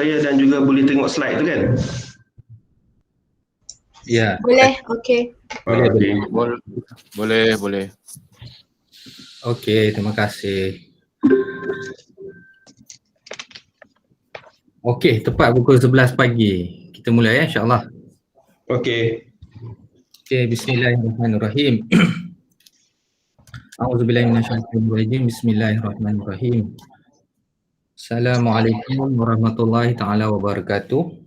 saya dan juga boleh tengok slide tu kan? Ya. Boleh, okey. Boleh. Okey, terima kasih. Okey, tepat pukul 11 pagi. Kita mulai insya-Allah. Okey. Okey, bismillahirrahmanirrahim. A'udzubillahi minasyaitonir rajim. Bismillahirrahmanirrahim. Assalamualaikum warahmatullahi taala wabarakatuh.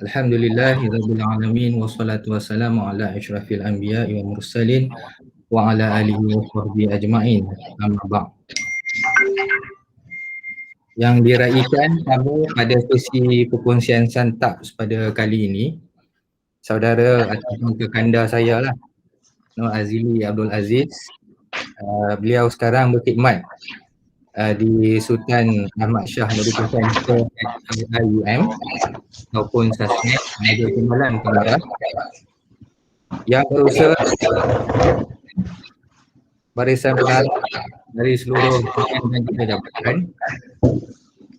Alhamdulillahirabbil alamin wassalatu wassalamu ala asyrafil anbiya'i wal mursalin wa ala alihi wa sahbihi ajma'in. Amma ba'd. Yang diraikan pada sesi perkongsian santap pada kali ini, saudara atau kekanda saya lah, Nur Azili Abdul Aziz. Beliau sekarang berkhidmat di Sultan Ahmad Shah Medical Center IUM ataupun Sasnet Negeri Timbalan Utara yang berusaha barisan pengarah dari seluruh bahagian dan juga jabatan,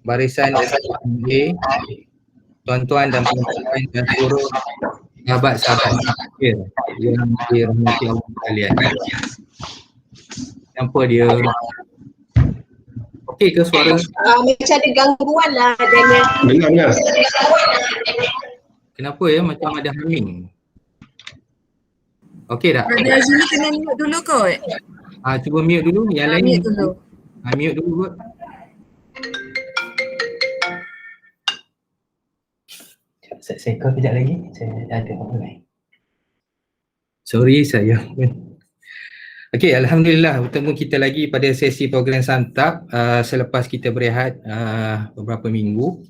barisan SMA, tuan-tuan dan puan-puan dan seluruh sahabat-sahabat yang dirahmati Allah sekalian. Kenapa dia? Okey ke suara? Macam ada gangguan lah Daniel. Dengar. Kenapa ya macam ada humming? Okey tak? Brother Azuli kena mute dulu kot. Cuba mute dulu, yang lain Mute dulu. mute dulu kot. Saya call kejap lagi, saya ada online. Sorry saya. Okey, alhamdulillah bertemu kita lagi pada sesi program santap selepas kita berehat beberapa minggu,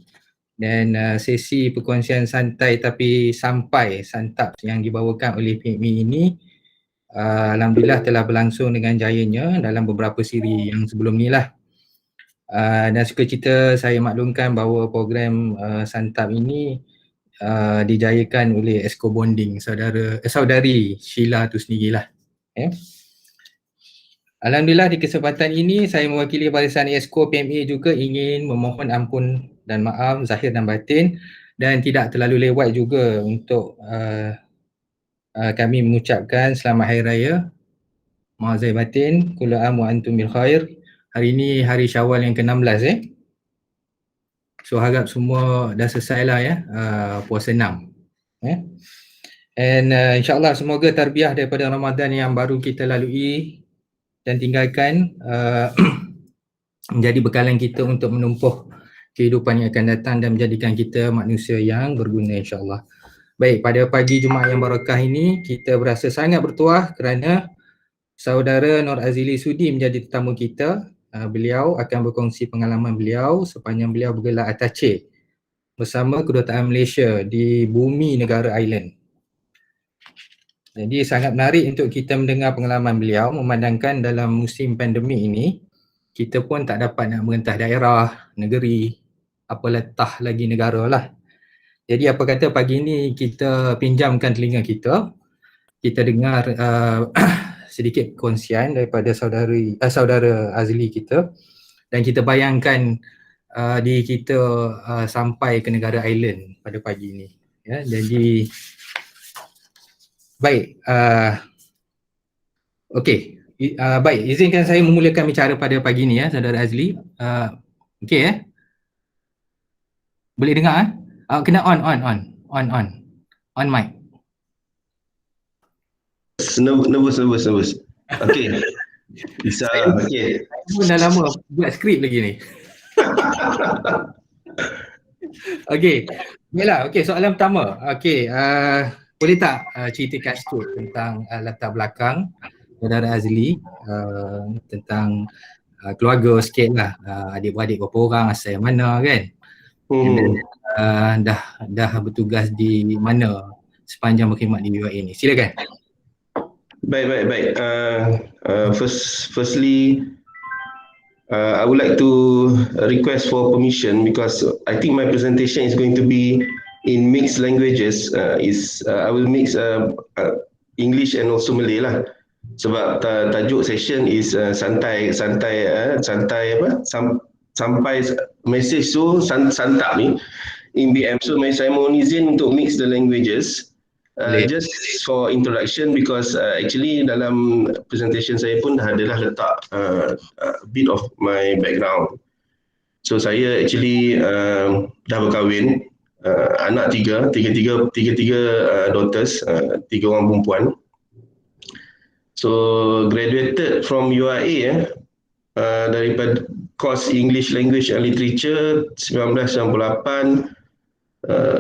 dan sesi perkongsian santai tapi sampai santap yang dibawakan oleh PMI ini alhamdulillah telah berlangsung dengan jayanya dalam beberapa siri yang sebelum ni lah. Dan sukacita saya maklumkan bahawa program santap ini dijayakan oleh Esko Bonding saudari Sheila tu sendirilah. Alhamdulillah di kesempatan ini saya mewakili barisan Esko PMA juga ingin memohon ampun dan maaf zahir dan batin, dan tidak terlalu lewat juga untuk kami mengucapkan selamat hari raya maaf zahir batin, kullu am wa antum bil khair. Hari ini hari Syawal yang ke-16 So harap semua dah selesai lah ya puasa 6 and insyaAllah semoga tarbiyah daripada Ramadan yang baru kita lalui dan tinggalkan menjadi bekalan kita untuk menumpuh kehidupan yang akan datang dan menjadikan kita manusia yang berguna insyaAllah. Baik, pada pagi Jumaat yang barakah ini kita berasa sangat bertuah kerana saudara Nur Azili Sudi menjadi tetamu kita. Beliau akan berkongsi pengalaman beliau sepanjang beliau bergelar attaché bersama Kedutaan Malaysia di bumi negara Ireland. Jadi sangat menarik untuk kita mendengar pengalaman beliau, memandangkan dalam musim pandemik ini kita pun tak dapat nak merentah daerah, negeri, apatah lagi negara lah. Jadi apa kata pagi ini kita pinjamkan telinga kita dengar sedikit perkongsian daripada saudara Azli kita, dan kita bayangkan diri kita sampai ke negara Ireland pada pagi ini. Ya, jadi baik, okey, baik, izinkan saya memulakan bicara pada pagi ini ya saudara Azli. Okey boleh dengar kena on mic. Nervous. Okey. Bisa. Okey. Pun dah lama buat skrip lagi ni. Okey. Baiklah, okey, soalan pertama. Okey, boleh tak ceritakan sikit tentang latar belakang saudara Azli, tentang keluarga sikit lah, adik-beradik berapa orang, asal mana kan? Dah bertugas di mana sepanjang berkhidmat di UAE ni? Silakan. Baik. Firstly, I would like to request for permission because I think my presentation is going to be in mixed languages. I will mix English and also Malay lah. Sebab tajuk session is santai sampai message tu santap ni in BM. So saya mohon izin untuk mix the languages. Just for introduction, because actually dalam presentation saya pun adalah letak a bit of my background. So saya actually dah berkahwin, anak tiga daughters, 3 orang perempuan. So graduated from UIA daripada course English Language and Literature 1998.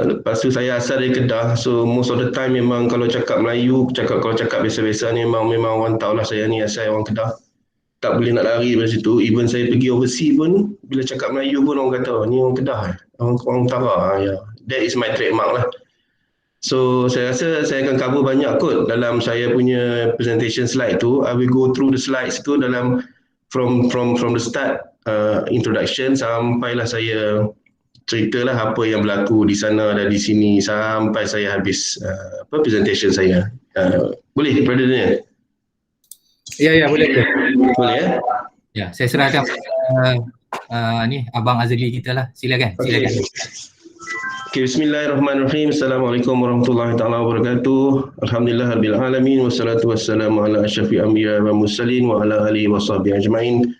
Lepas tu saya asal dari Kedah, so most of the time memang kalau cakap Melayu, kalau cakap biasa-biasa ni memang orang tahu lah saya ni asal orang Kedah. Tak boleh nak lari dari situ. Even saya pergi overseas pun, bila cakap Melayu pun orang kata, oh, ni orang Kedah, orang utara. Yeah. That is my trademark lah. So saya rasa saya akan cover banyak kot dalam saya punya presentation slide tu. I will go through the slides tu dalam from the start, introduction sampailah saya ceritalah apa yang berlaku di sana dan di sini sampai saya habis presentation saya. Boleh, Brother Daniel? Ya, boleh. Boleh ya? Ya, saya serahkan ni Abang Azli kita lah. Silakan. Okay, bismillahirrahmanirrahim. Assalamualaikum warahmatullahi taala wabarakatuh. Alhamdulillahirabbil alamin wassalatu wassalamu ala asyrafil anbiya wal mursalin wa ala alihi washabbihi ajmain.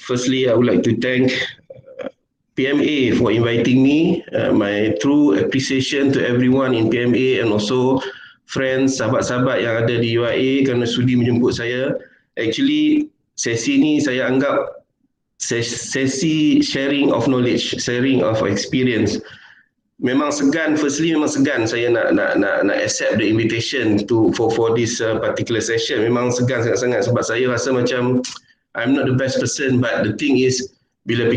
Firstly, I would like to thank PMA for inviting me. My true appreciation to everyone in PMA and also friends, sahabat-sahabat yang ada di UIA kerana sudi menjemput saya. Actually, sesi ni saya anggap sesi sharing of knowledge, sharing of experience. Memang segan saya nak accept the invitation for this particular session. Memang segan sangat-sangat sebab saya rasa macam I'm not the best person, but the thing is bila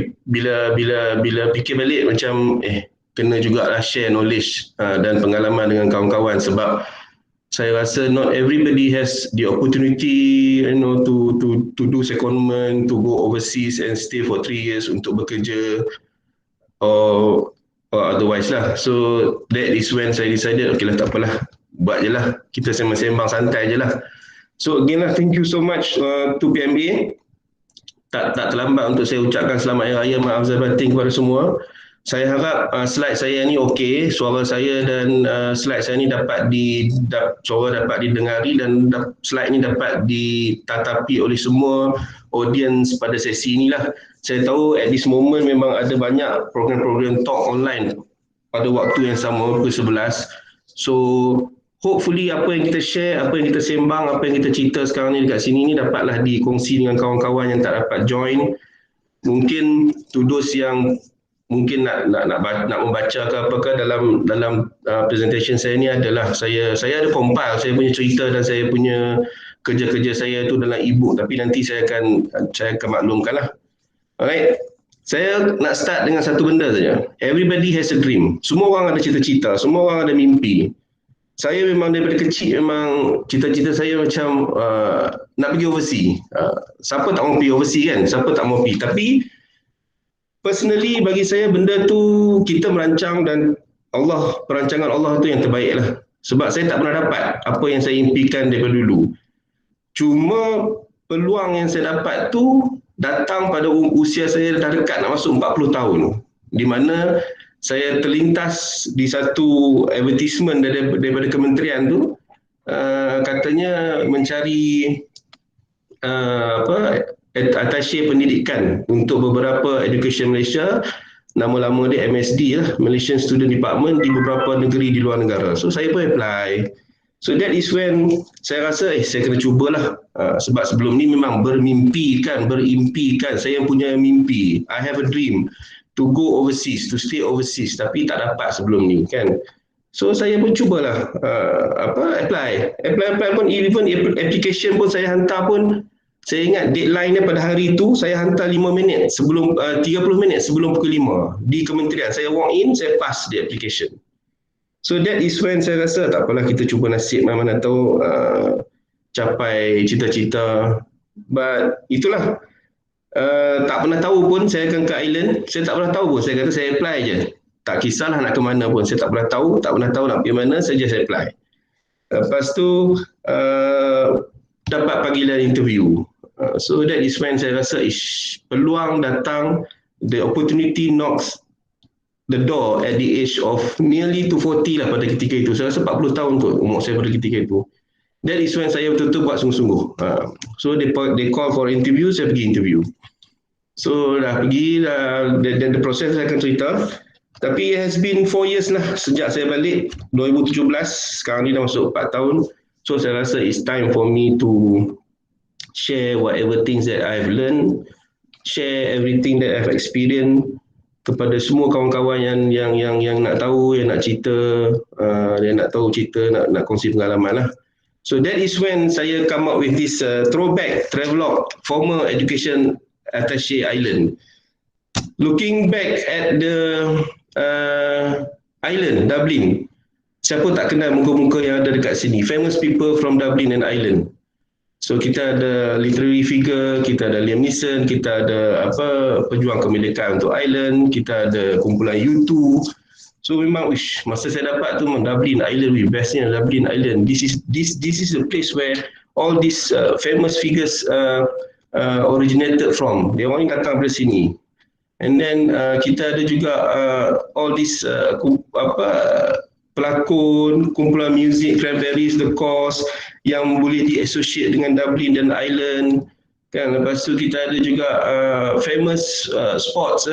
fikir balik macam kena jugalah share knowledge dan pengalaman dengan kawan-kawan sebab saya rasa not everybody has the opportunity, to do secondment, to go overseas and stay for 3 years untuk bekerja or otherwise lah. So that is when saya decided, okay lah, tak apalah, buat je lah, kita sembang-sembang santai je lah. So again lah, thank you so much to PMA. Tak terlambat untuk saya ucapkan selamat hari raya, maaf zahir batin kepada semua. Saya harap slide saya ni okey, suara saya dan slide saya ni dapat didengari dan slide ni dapat ditatapi oleh semua audience pada sesi inilah. Saya tahu at this moment memang ada banyak program-program talk online pada waktu yang sama pukul 11. So hopefully apa yang kita share, apa yang kita sembang, apa yang kita cerita sekarang ni dekat sini ni dapatlah dikongsi dengan kawan-kawan yang tak dapat join. Mungkin to those yang mungkin nak membaca ke apakah dalam presentation saya ni adalah saya ada compile saya punya cerita dan saya punya kerja-kerja saya tu dalam e-book, tapi nanti saya akan maklumkanlah. Alright. Saya nak start dengan satu benda saja. Everybody has a dream. Semua orang ada cita-cita, semua orang ada mimpi. Saya memang daripada kecil memang cita-cita saya macam nak pergi overseas. Siapa tak mau pergi overseas kan? Siapa tak mau pergi? Tapi personally bagi saya benda tu kita merancang dan perancangan Allah tu yang terbaik lah. Sebab saya tak pernah dapat apa yang saya impikan daripada dulu. Cuma peluang yang saya dapat tu datang pada usia saya dah dekat nak masuk 40 tahun. Di mana saya terlintas di satu advertisement daripada kementerian tu, katanya mencari attaché pendidikan untuk beberapa education Malaysia, nama-lama dia MSD lah, Malaysian Student Department di beberapa negeri di luar negara. So saya pun apply. So that is when saya rasa saya kena cubalah. Sebab sebelum ni memang berimpikan. Saya punya mimpi. I have a dream to go overseas, to stay overseas, tapi tak dapat sebelum ni kan. So saya pun cubalah apply pun, even application pun saya hantar pun, saya ingat deadline dia pada hari itu saya hantar 30 minit sebelum pukul 5 di kementerian. Saya walk in, saya pass the application. So that is when saya rasa tak apalah, kita cuba nasib, mana tahu capai cita-cita. But itulah, tak pernah tahu pun saya akan ke Ireland. Saya tak pernah tahu pun, saya kata saya apply je. Tak kisahlah nak ke mana pun, saya tak pernah tahu nak pergi mana, saya just apply. Lepas tu dapat panggilan interview. So that is when saya rasa peluang datang, the opportunity knocks the door at the age of nearly to 40 lah pada ketika itu. Saya rasa 40 tahun kot umur saya pada ketika itu. That is when saya betul-betul buat sungguh-sungguh. So they call for interview, saya pergi interview. So dah pergi, dan the process saya akan cerita. Tapi it has been 4 years lah sejak saya balik 2017, sekarang ni dah masuk 4 tahun. So saya rasa it's time for me to share whatever things that I've learned, share everything that I've experienced kepada semua kawan-kawan yang nak tahu, yang nak cerita, yang nak tahu cerita, nak kongsi pengalaman lah. So that is when saya come up with this throwback travelog, former education attaché island. Looking back at the island, Dublin, siapa tak kenal muka-muka yang ada dekat sini? Famous people from Dublin and Ireland. So kita ada literary figure, kita ada Liam Neeson, kita ada pejuang kemerdekaan untuk Ireland, kita ada kumpulan U2. So memang masa saya dapat tu Dublin Ireland, bestnya Dublin Ireland. This is a place where all these famous figures originated from. Dia orang datang dari sini. And then kita ada juga all these pelakon, kumpulan muzik, Cranberries, The Course yang boleh di-associate dengan Dublin dan Ireland. Kan, lepas tu kita ada juga famous sports.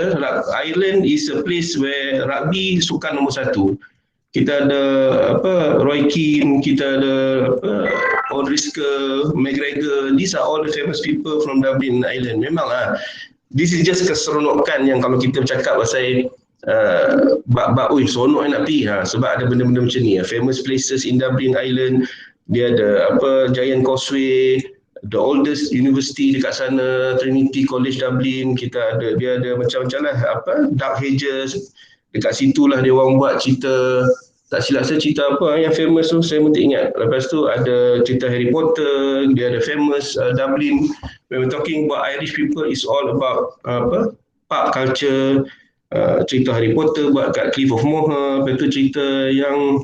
Ireland is a place where rugby sukan nombor 1. Kita ada Roy Keane, kita ada O'Driscoll, McGregor. These are all the famous people from Dublin, Ireland. Memanglah. This is just keseronokan yang kalau kita bercakap pasal seronok nak pergi sebab ada benda-benda macam ni. Famous places in Dublin, Ireland. Dia ada Giant Causeway, the oldest university dekat sana, Trinity College Dublin. Dia ada macam-macam lah, Dark Ages. Dekat situlah dia orang buat cerita, tak silap saya cerita apa yang famous tu, saya pun tak ingat. Lepas tu ada cerita Harry Potter, dia ada famous Dublin. When we're talking about Irish people, it's all about pop culture. Cerita Harry Potter buat kat Cliff of Moher. Lepas tu cerita yang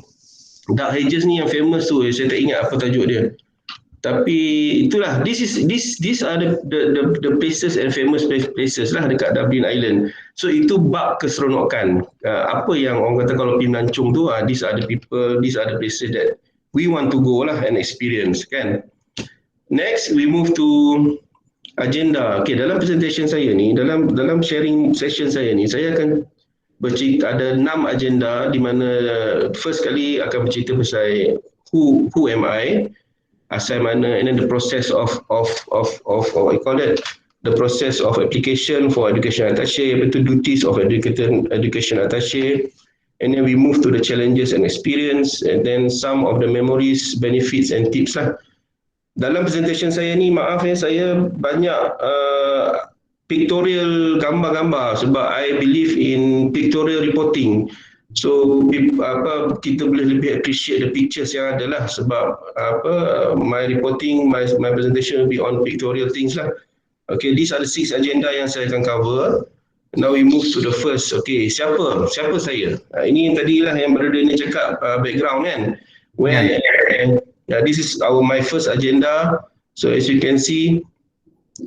Dark Ages ni yang famous tu, saya tak ingat apa tajuk dia. Tapi itulah, these are the places and famous places lah dekat Dublin Island. So itu bab keseronokan. Apa yang orang kata kalau pergi melancong tu, these are the people, these are the places that we want to go lah and experience, kan. Next, we move to agenda. Okay, dalam presentation saya ni, dalam sharing session saya ni, saya akan bercerita, ada 6 agenda di mana first kali akan bercerita pasal who am I, asal mana, and then the process of what you call that, the process of application for education attaché, apa tu duties of education attaché, and then we move to the challenges and experience, and then some of the memories, benefits and tips lah. Dalam presentation saya ni, maaf saya banyak pictorial gambar-gambar sebab I believe in pictorial reporting. So kita boleh lebih appreciate the pictures yang ada lah sebab my reporting, my presentation will be on pictorial things lah. Okay, these are the 6 agenda yang saya akan cover. Now we move to the first. Okay, siapa saya? Ini tadilah yang berada ni cakap background kan. This is my first agenda. So as you can see,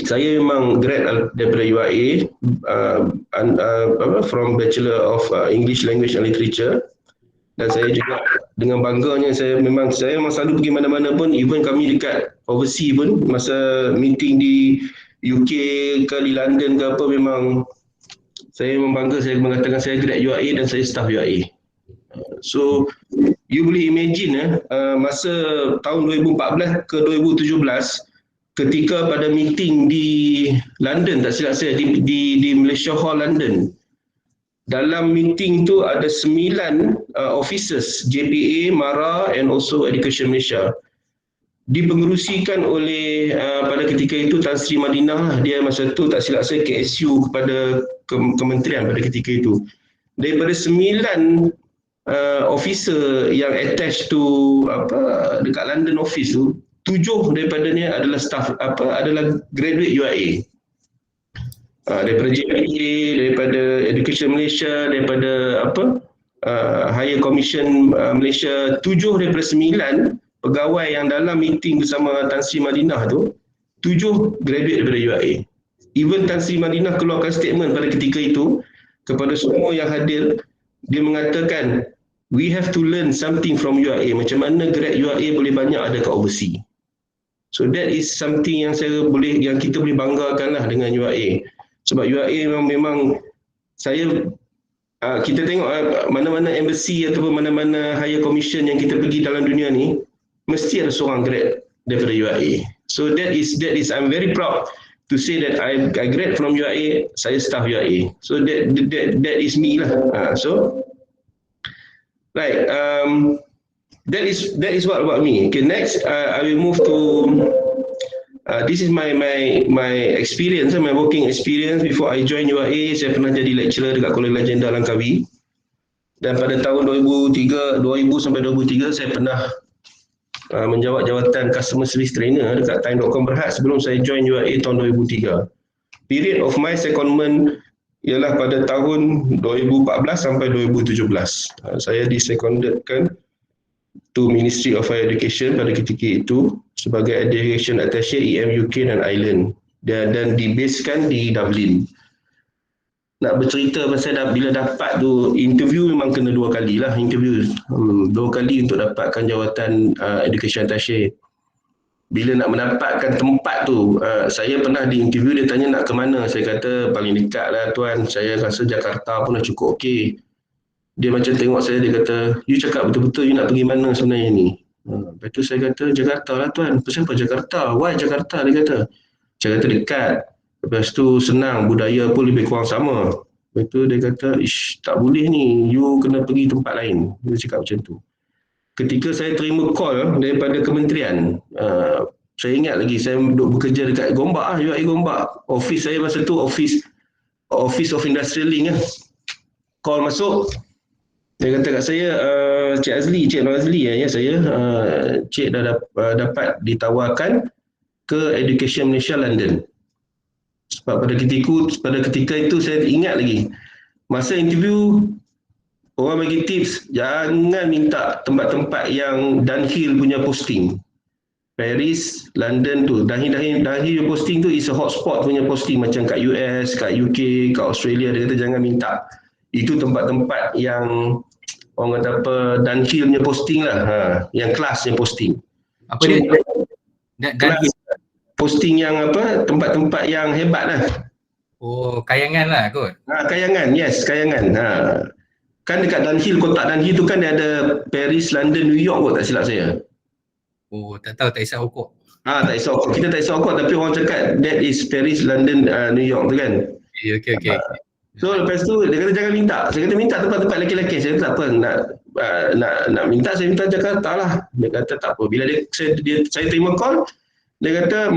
saya memang grad daripada UIA, from Bachelor of English Language and Literature, dan saya juga dengan bangganya saya memang selalu pergi mana-mana pun, even kami dekat overseas pun, masa meeting di UK ke di London ke apa, memang saya memang bangga, saya mengatakan saya grad UIA dan saya staff UIA. So you boleh imagine masa tahun 2014 ke 2017, ketika pada meeting di London, tak silap saya, di Malaysia Hall London. Dalam meeting tu ada 9 officers JPA, MARA and also Education Malaysia. Dipengerusikan oleh pada ketika itu Tan Sri Madinah, dia masa tu tak silap saya KSU kepada kementerian pada ketika itu. Daripada 9 officer yang attached to dekat London office tu, 7 daripadanya adalah staff adalah graduate UIA. Daripada JPA, daripada Education Malaysia, daripada Higher Commission Malaysia, 7 daripada 9 pegawai yang dalam meeting bersama Tan Sri Madinah tu, 7 graduate daripada UIA. Even Tan Sri Madinah keluarkan statement pada ketika itu kepada semua yang hadir, dia mengatakan we have to learn something from UIA, macam mana grad UIA boleh banyak ada kat overseas. So that is something yang kita boleh banggakan lah dengan UIA. Sebab UIA memang saya kita tengok mana-mana embassy ataupun mana-mana higher commission yang kita pergi dalam dunia ni, mesti ada seorang grad daripada UIA. So that is I'm very proud to say that I grad from UIA, saya staff UIA. So that is me lah. So right, that is what about me. Okay, next I will move to this is my experience, my working experience before I join UIA. Saya pernah jadi lecturer dekat Kuala Legenda Langkawi. Dan pada tahun 2000 sampai 2003 saya pernah menjawat jawatan customer service trainer dekat Time.com Berhad sebelum saya join UIA tahun 2003. Period of my secondment ialah pada tahun 2014 sampai 2017. Saya disecondedkan to Ministry of Higher Education pada ketika itu sebagai Education Attaché EM UK dan Ireland dan dibaskan di Dublin. Nak bercerita pasal bila dapat tu interview memang kena 2 kali lah interview. 2 kali untuk dapatkan jawatan Education Attaché. Bila nak mendapatkan tempat tu, saya pernah di interview, dia tanya nak ke mana. Saya kata paling dekat lah tuan, saya rasa Jakarta pun dah cukup okey. Dia macam tengok saya, dia kata, you cakap betul-betul you nak pergi mana sebenarnya ni? Lepas tu saya kata, Jakarta lah tuan. Kenapa Jakarta? Why Jakarta? Dia kata. Saya kata dekat. Lepas tu senang, budaya pun lebih kurang sama. Lepas tu dia kata, ish, tak boleh ni, you kena pergi tempat lain. Dia cakap macam tu. Ketika saya terima call daripada kementerian, saya ingat lagi, saya duduk bekerja dekat Gombak, UIA Gombak. Office saya masa tu, Office of Industrial Link. Call masuk, dia kata kat saya, Cik Nur Azli ya saya, Cik dah dapat ditawarkan ke Education Malaysia London. Sebab pada ketika itu saya ingat lagi, masa interview, orang bagi tips, jangan minta tempat-tempat yang downhill punya posting. Paris, London tu, downhill posting tu is a hotspot punya posting macam kat US, kat UK, kat Australia, dia kata jangan minta. Itu tempat-tempat yang orang kata apa, downhill punya posting lah, yang kelas yang posting. Apa so, dia? Kelas posting yang apa, tempat-tempat yang hebat lah. Oh, kayangan lah kot. Kayangan, yes, kayangan. Kan dekat downhill, kotak downhill tu kan dia ada Paris, London, New York kot, tak silap saya. Oh, tak tahu, tak isap okok. Tak isap okok, kita tak isap okok, tapi orang cakap that is Paris, London, New York tu kan. Okay. So lepas tu dia kata jangan minta. Saya kata minta tempat-tempat lelaki-lelaki. Saya kata tak apa, nak minta, saya minta Jakarta lah. Dia kata tak apa. Bila saya terima call, dia kata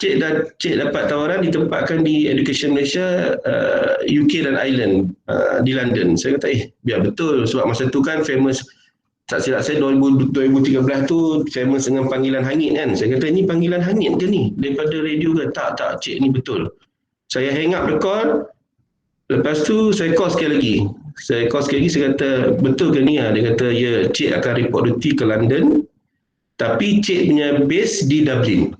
Cik dapat tawaran ditempatkan di Education Malaysia UK dan Ireland di London. Saya kata biar betul sebab masa tu kan famous, tak silap saya 2013 tu famous dengan panggilan hangit kan. Saya kata ini panggilan hangit ke ni daripada radio ke? Tak Cik, ni betul. Saya hang up the call. Lepas tu saya call sekali lagi. Saya kata betul ke ni? Dia kata ya, Cik akan report duty ke London tapi Cik punya base di Dublin.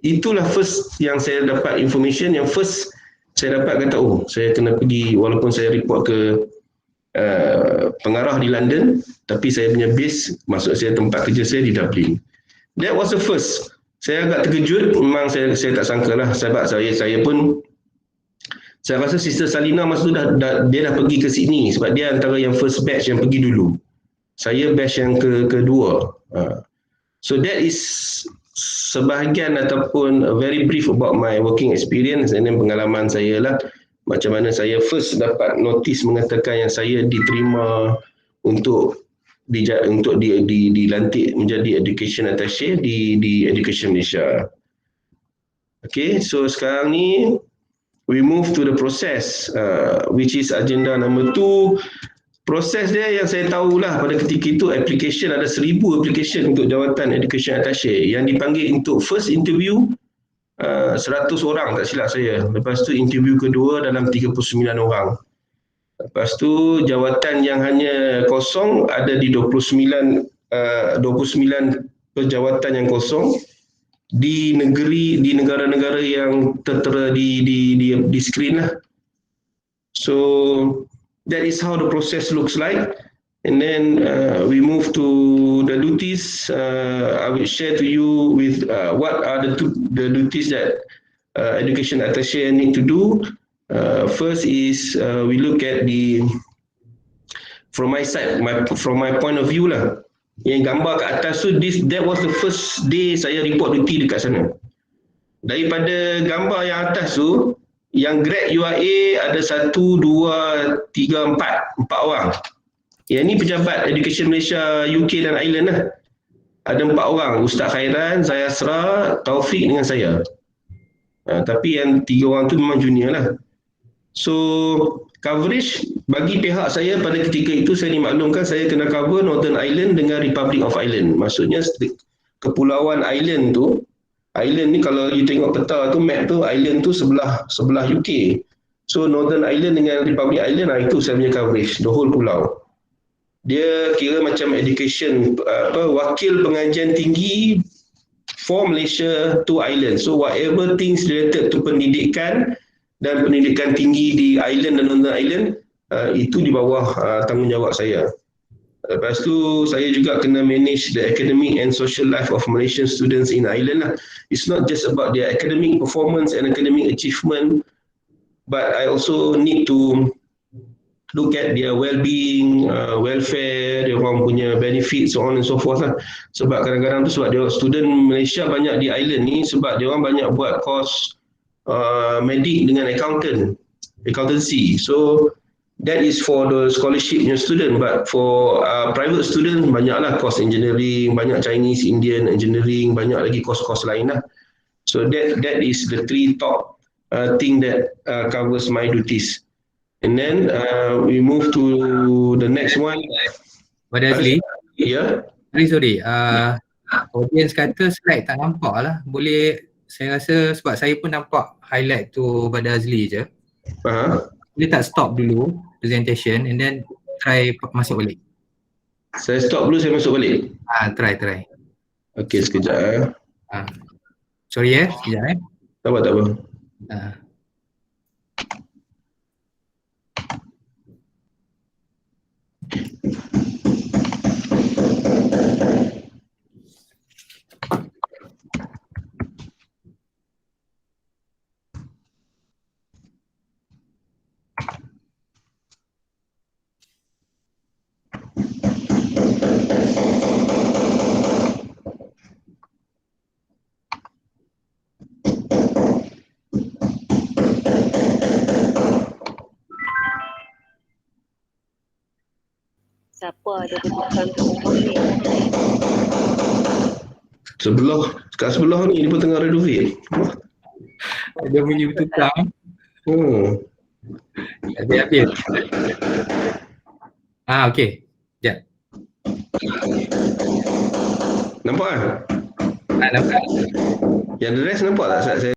Itulah first yang saya dapat information, yang first saya dapat kata saya kena pergi walaupun saya report ke pengarah di London tapi saya punya base, maksud saya tempat kerja saya di Dublin. That was the first. Saya agak terkejut, memang saya tak sangka lah sebab saya pun saya rasa Sister Salina masa tu dia dah pergi ke Sydney sebab dia antara yang first batch yang pergi dulu. Saya batch yang kedua. So that is sebahagian ataupun very brief about my working experience dan pengalaman saya lah. Macam mana saya first dapat notis mengatakan yang saya diterima untuk dilantik menjadi Education Attaché di Education Malaysia. Okay, so sekarang ni we move to the process, which is agenda number 2. Proses dia yang saya tahulah pada ketika itu application ada 1000 application untuk jawatan Education Attaché yang dipanggil untuk first interview 100 orang tak silap saya. Lepas tu interview kedua dalam 39 orang. Lepas tu jawatan yang hanya kosong ada di 29 jawatan yang kosong. di negara-negara yang tertera di skrin lah. So that is how the process looks like. And then we move to the duties. I will share to you with what are the duties that education attaché need to do. First is we look at from my side, from my point of view lah. Yang gambar kat atas tu, that was the first day saya report duty dekat sana. Daripada gambar yang atas tu, yang grade URA ada 1, 2, 3, 4 orang. Yang ni pejabat Education Malaysia UK dan Ireland lah. Ada 4 orang, Ustaz Khairan, saya Asra, Taufik dengan saya. Tapi yang 3 orang tu memang junior lah. So coverage bagi pihak saya pada ketika itu, saya dimaklumkan saya kena cover Northern Ireland dengan Republic of Ireland. Maksudnya kepulauan Ireland tu, Ireland ni kalau you tengok peta tu, map tu, Ireland tu sebelah UK. So Northern Ireland dengan Republic Ireland, itu saya punya coverage, the whole pulau. Dia kira macam education, wakil pengajian tinggi for Malaysia to Ireland. So whatever things related to pendidikan dan pendidikan tinggi di Ireland dan Northern Ireland, itu di bawah tanggungjawab saya. Lepas tu saya juga kena manage the academic and social life of Malaysian students in Ireland lah. It's not just about their academic performance and academic achievement, but I also need to look at their well-being, welfare, dia orang punya benefits, so on and so forth lah. Sebab kadang-kadang tu sebab dia student Malaysia banyak di Ireland ni, sebab dia orang banyak buat course medik dengan accountancy. So that is for the scholarship punya student, but for private student banyaklah course engineering, banyak Chinese, Indian engineering, banyak lagi course-course lain lah. So that is the 3 top thing that covers my duties. And then we move to the next one. Pada Azli, Ya. sorry. Audience kata slide tak nampak lah. Boleh, saya rasa sebab saya pun nampak highlight tu pada Azli je. Boleh tak stop dulu presentation and then try masuk balik? Saya stop dulu, saya masuk balik. Try. Okey, sekejap. Sorry sekejap Tak apa. Siapa ada keputusan untuk ni? Kat sebelah ni, dia pun tengah renovate. Ada bunyi bertukang. Habis. Okey. Sekejap. Nampak kan? Nampak. Yang the rest nampak tak? Saya